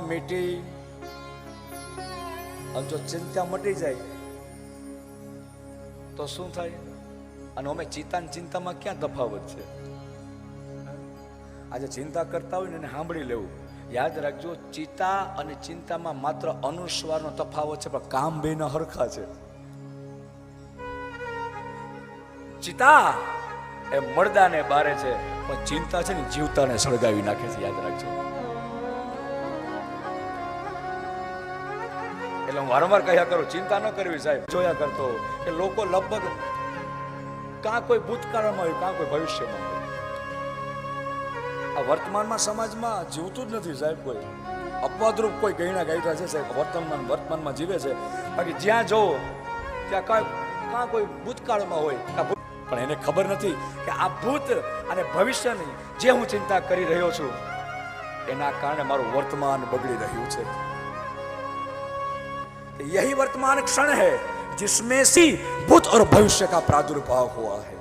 મીટી. અને જો ચિંતા મટી જાય તો શું થાય? અને અમે ચિંતા ને ચિંતામાં ક્યાં તફાવત છે? આજે ચિંતા કરતા હોય ને એને સાંભળી લેવું. યાદ રાખજો, ચિંતા અને ચિંતામાં માત્ર અનુસ્વારનો તફાવત છે, પણ કામ બેના હરખા છે. ચિંતા એ મરદાને બારે છે, પણ ચિંતા છે ને જીવતાને સળગાવી નાખે છે. યાદ રાખજો. એટલે હું વારંવાર કહ્યા કરું, ચિંતા ન કરવી સાહેબ. જોયા કરતો કે લોકો લગભગ કાં કોઈ ભૂતકાળમાં હોય, કાં કોઈ ભવિષ્યમાં હોય. આ વર્તમાનમાં સમાજમાં જીવતું જ નથી સાહેબ. કોઈ અપવાદરૂપ કોઈ ગયણા ગાયતા છે સાહેબ, વર્તમાનમાં જીવે છે. બાકી જ્યાં જોવો ત્યાં કાં કોઈ ભૂતકાળમાં હોય, પણ એને ખબર નથી કે આ ભૂત અને ભવિષ્યની જે હું ચિંતા કરી રહ્યો છું એના કારણે મારું વર્તમાન બગડી રહ્યું છે. यही वर्तमान क्षण है जिसमें सी भूत और भविष्य का प्रादुर्भाव हुआ है,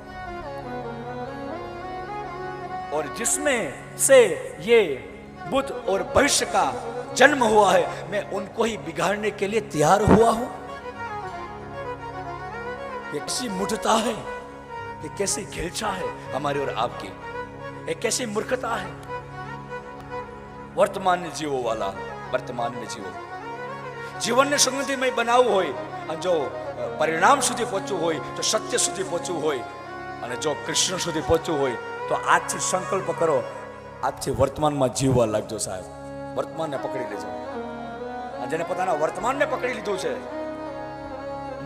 और जिसमें से ये भूत और भविष्य का जन्म हुआ है, मैं उनको ही बिगाड़ने के लिए तैयार हुआ हूं. ये कैसी मूढ़ता है, ये कैसी घिलछा है हमारी और आपकी, ये कैसी मूर्खता है. वर्तमान में जीवो वाला, वर्तमान में जीवो. જીવનને સમૃદ્ધિમય બનાવવું હોય અને જો પરિણામ સુધી પહોંચવું હોય, તો સત્ય સુધી પહોંચવું હોય, અને જો કૃષ્ણ સુધી પહોંચવું હોય, તો આજથી સંકલ્પ કરો, આજથી વર્તમાનમાં જીવવા લાગજો સાહેબ. વર્તમાનને પકડી લેજો. અને જેને પોતાના વર્તમાનને પકડી લીધું છે,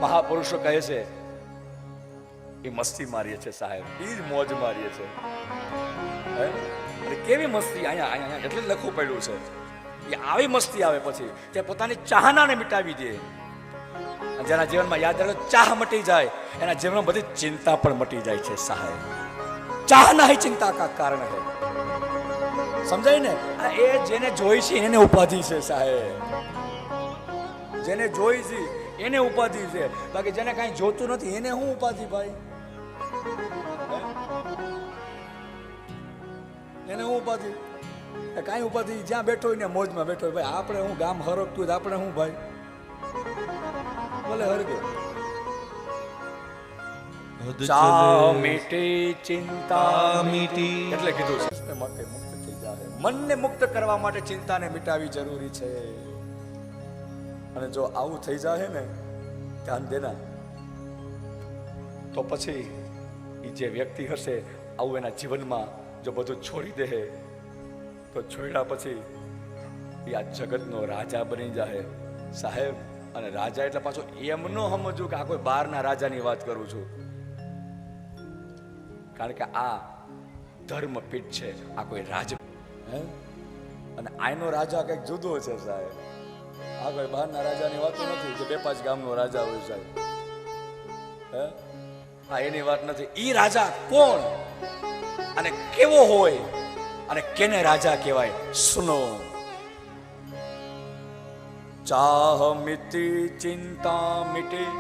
મહાપુરુષો કહે છે એ મસ્તી મારીએ છે સાહેબ, એ જ મોજ મારીએ છે. અને કેવી મસ્તી! અહીંયા એટલે જ લખવું પડ્યું છે. એ આવી મસ્તી આવે પછી તે પોતાની ચાહનાને મિટાવી દે. જેના જીવનમાં યાદ રાખો, ચાહ મટી જાય, એના જીવનમાં બધી ચિંતા પણ મટી જાય છે સાહેબ. ચાહના ही चिंता का कारण है. સમજાય ને? એ જેને જોઈ છે એને ઉપાધિ છે સાહેબ. જેને જોઈ છે એને ઉપાધિ છે, બાકી જેને કાંઈ જોતું નથી એને શું ઉપાધિ ભાઈ? એને શું ઉપાધિ? કાંઈ ઉપાધિ. જ્યાં બેઠો હોય ને મોજમાં બેઠો હોય. ભાઈ આપણે હું ગામ હરકતું હોય, આપણે શું ભાઈ? ભલે હરગે. ચા મીટી ચિંતા મીટી એટલે કીધું છે માટે મુક્ત થઈ જાય. મનને મુક્ત કરવા માટે ચિંતાને મિટાવી જરૂરી છે. અને જો આવું થઈ જાય ને, ધ્યાન દેના, તો પછી એ જે વ્યક્તિ હશે આવું એના જીવનમાં જો બધું છોડી દે, તો છોડ્યા પછી એ આ જગતનો રાજા બની જાય સાહેબ. અને રાજા એટલે પાછો એમ ન સમજવું કે આ કોઈ બહારના રાજાની વાત કરું છું, કારણ કે આ ધર્મપીઠ છે, આ કોઈ રાજ. અને આયનો રાજા કઈક જુદો છે સાહેબ. આ કોઈ બહારના રાજાની વાતો નથી જે 2-5 ગામનો રાજા હોય સાહેબ. હા, એની વાત નથી. ઈ રાજા કોણ અને કેવો હોય અને કેને રાજા કહેવાય? સુનો. ચાહ મિટી ચિંતા મિટી,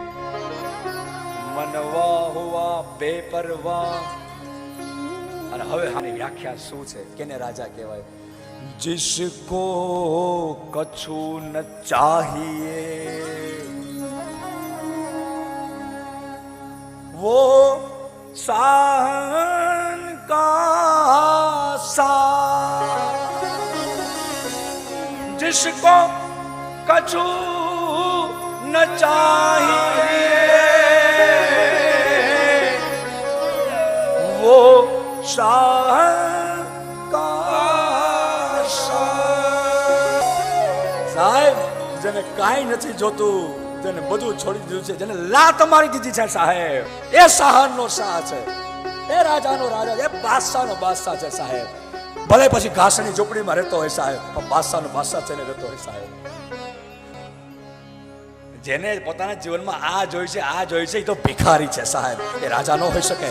મનવા હુઆ બેપરવા. અને હવે આની વ્યાખ્યા શું છે? કેને રાજા કહેવાય? जिसको कछु न चाहिए वो साहन का साथ, जिसको कछु न चाहिए वो साहन का साथ. સાહેબ, જેને કાંઈ નથી જોતું, જેને બધું છોડી દીધું છે, જેને લાત મારી દીધી છે સાહેબ, એ સાહનનો શાહ છે, એ રાજાનો રાજા, એ બાદશાહનો બાદશાહ છે સાહેબ. ભલે પછી ઘાસની ઝૂંપડીમાં રહેતો હોય સાહેબ, પણ બાદશાહનો બાદશાહ છે ને રહેતો હોય સાહેબ. જેને પોતાના જીવનમાં આ જોઈ છે, આ જોઈ છે, એ તો ભિખારી છે સાહેબ. એ રાજા ન હોઈ શકે.